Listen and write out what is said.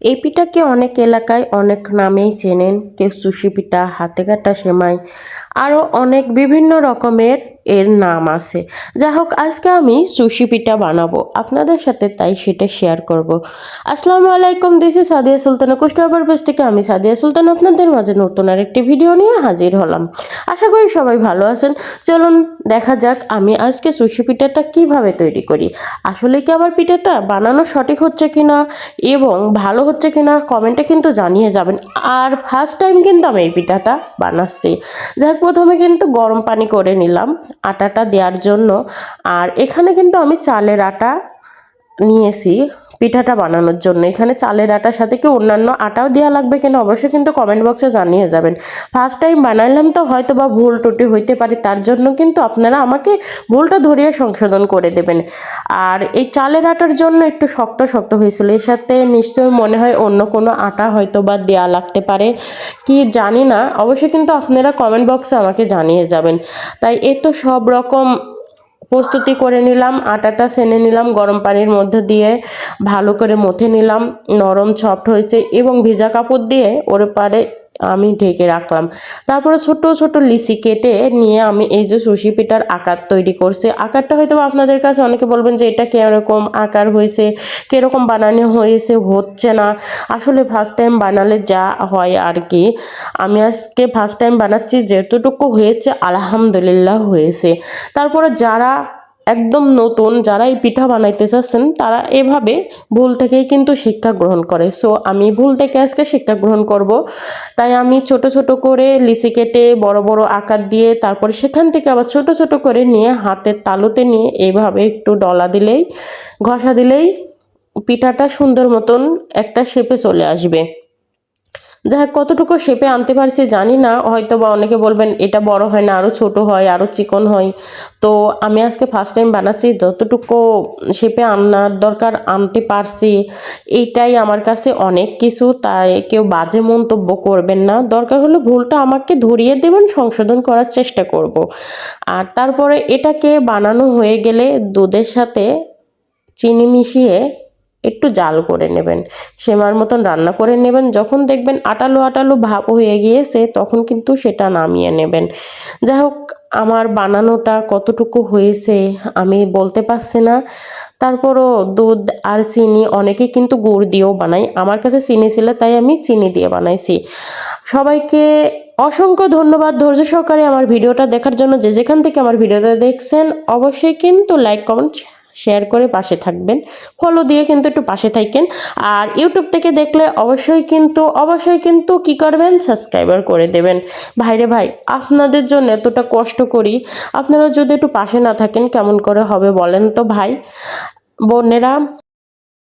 এই পিঠাকে অনেক এলাকায় অনেক নামেই চেনেন, কেউ চুষি পিঠা, হাতে কাটা সেমাই, আরও অনেক বিভিন্ন রকমের এর নাম আছে। যাই হোক, আজকে আমি চুষি পিঠা বানাবো আপনাদের সাথে, তাই সেটা শেয়ার করব। আসসালামু আলাইকুম, দিস ইজ সাদিয়া সুলতানা কুষ্টিয়া পারভেজ থেকে। আমি সাদিয়া সুলতান আপনাদের মাঝে নতুন আরেকটি ভিডিও নিয়ে হাজির হলাম। আশা করি সবাই ভালো আছেন। চলুন দেখা যাক আমি আজকে চুষি পিঠাটা কিভাবে তৈরি করি। আসলে কি আমার পিঠাটা বানানো সঠিক হচ্ছে কিনা এবং ভালো হচ্ছে কিনা কমেন্টে কিন্তু জানিয়ে যাবেন। আর ফার্স্ট টাইম কিন্তু আমি এই পিঠাটা বানাচ্ছি। যাই হোক, প্রথমে কিন্তু গরম পানি করে নিলাম আটাটা দেওয়ার জন্য। আর এখানে কিন্তু আমি চালের আটা নিয়েছি পিঠাটা বানানোর জন্য। এখানে চালের আটার সাথে কি অন্যান্য আটাও দেওয়া লাগবে কিনা অবশ্যই কিন্তু কমেন্ট বক্সে জানিয়ে যাবেন। ফার্স্ট টাইম বানাইলাম তো হয়তো বা ভুল ত্রুটি হইতে পারে, তার জন্য কিন্তু আপনারা আমাকে ভুলটা ধরিয়ে সংশোধন করে দেবেন। আর এই চালের আটার জন্য একটু শক্ত শক্ত হয়েছিল, এর সাথে নিশ্চয়ই মনে হয় অন্য কোনো আটা হয়তো বা দেওয়া লাগতে পারে, কি জানি না। অবশ্যই কিন্তু আপনারা কমেন্ট বক্সে আমাকে জানিয়ে যাবেন। তাই এ তো সব রকম প্রস্তুতি করে নিলাম, আটাটা সেনে নিলাম গরম পানির মধ্যে দিয়ে, ভালো করে মথে নিলাম, নরম সফট হয়েছে এবং ভিজা কাপড় দিয়ে ওর পারে আমি ঢেকে রাখলাম। তারপরে ছোট ছোট লিচি কেটে নিয়ে আমি এই যে সুশি পিঠার আকার তৈরি করছি। আকারটা হয়তো আপনাদের কাছে অনেকে বলবেন যে এটা কিরকম আকার হয়েছে, কিরকম বানানো হয়েছে, হচ্ছে না। আসলে ফার্স্ট টাইম বানালে যা হয় আর কি। আমি আজকে ফার্স্ট টাইম বানাচ্ছি, যেতটুকু হয়েছে আলহামদুলিল্লাহ হয়েছে। তারপরে যারা একদম নতুন, যারা এই পিঠা বানাইতে চাচ্ছেন, তারা এভাবে ভুল থেকেই কিন্তু শিক্ষা গ্রহণ করে। সো আমি ভুল থেকে আজকে শিক্ষা গ্রহণ করব। তাই আমি ছোট ছোট করে লিচি কেটে বড় বড় আকার দিয়ে, তারপরে সেখান থেকে আবার ছোট ছোট করে নিয়ে হাতের তালুতে নিয়ে এইভাবে একটু ডলা দিলেই, ঘষা দিলেই পিঠাটা সুন্দর মতন একটা শেপে চলে আসবে। যাই হোক, কতটুকু শেপে আনতে পারছি জানি না, হয়তো বা অনেকে বলবেন এটা বড় হয় না, আরও ছোট হয়, আরও চিকন হয়। তো আমি আজকে ফার্স্ট টাইম বানাচ্ছি, যতটুকু শেপে আনার দরকার আনতে পারছি, এইটাই আমার কাছে অনেক কিছু। তাই কেউ বাজে মন্তব্য করবেন না, দরকার হলে ভুলটা আমাকে ধরিয়ে দেবেন, সংশোধন করার চেষ্টা করব। আর তারপরে এটাকে বানানো হয়ে গেলে দুধের সাথে চিনি মিশিয়ে একটু জাল করে নেবেন, সেমার মতন রান্না করে নেবেন। যখন দেখবেন আটালো আটালো ভাব হয়ে গিয়েছে, তখন কিন্তু সেটা নামিয়ে নেবেন। যাই হোক, আমার বানানোটা কতটুকু হয়েছে আমি বলতে পারছি না। তারপরও দুধ আর চিনি, অনেকে কিন্তু গুড় দিয়েও বানাই, আমার কাছে চিনি ছিল তাই আমি চিনি দিয়ে বানাইছি। সবাইকে অসংখ্য ধন্যবাদ ধৈর্য সহকারে আমার ভিডিওটা দেখার জন্য। যে যেখান থেকে আমার ভিডিওটা দেখছেন অবশ্যই কিন্তু লাইক কমেন্ট শেয়ার করে পাশে থাকবেন, ফলো দিয়ে কিন্তু একটু পাশে থাকেন। আর ইউটিউব থেকে দেখলে অবশ্যই কিন্তু কি করবেন, সাবস্ক্রাইবার করে দেবেন। ভাইরে ভাই, আপনাদের জন্য এতটা কষ্ট করি, আপনারা যদি একটু পাশে না থাকেন কেমন করে হবে বলেন তো ভাই বোনেরা।